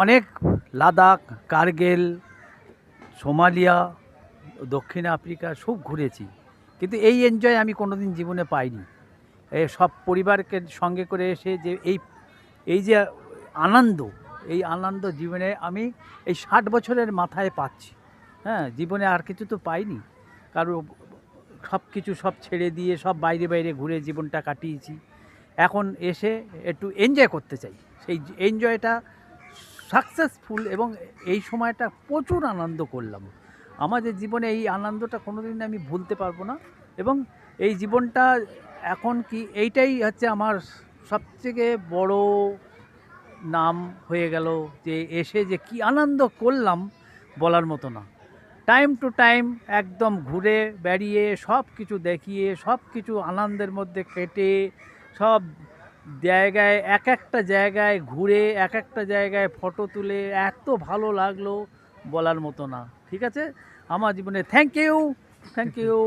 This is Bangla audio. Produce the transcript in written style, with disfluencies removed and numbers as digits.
অনেক লাদাখ, কার্গিল, সোমালিয়া, দক্ষিণ আফ্রিকা সব ঘুরেছি, কিন্তু এই এনজয় আমি কোনোদিন জীবনে পাইনি। এই সব পরিবারকে সঙ্গে করে এসে যে এই যে আনন্দ, এই আনন্দ জীবনে আমি এই 60 বছরের মাথায় পাচ্ছি। হ্যাঁ, জীবনে আর কিছু তো পাইনি। কারো সব কিছু সব ছেড়ে দিয়ে সব বাইরে বাইরে ঘুরে জীবনটা কাটিয়েছি। এখন এসে একটু এনজয় করতে চাই। সেই এনজয়টা সাকসেসফুল, এবং এই সময়টা প্রচুর আনন্দ করলাম। আমাদের জীবনে এই আনন্দটা কোনোদিন আমি ভুলতে পারবো না। এবং এই জীবনটা এখন কি এইটাই হচ্ছে আমার সবথেকে বড় নাম হয়ে গেল, যে এসে যে কি আনন্দ করলাম বলার মতো না। টাইম টু টাইম একদম ঘুরে বেড়িয়ে সব কিছু দেখিয়ে সব কিছু আনন্দের মধ্যে কেটে সব জায়গায় এক একটা জায়গায় ঘুরে এক একটা জায়গায় ফটো তুলে এত ভালো লাগলো বলার মতো না। ঠিক আছে, আমার জীবনে থ্যাংক ইউ, থ্যাংক ইউ।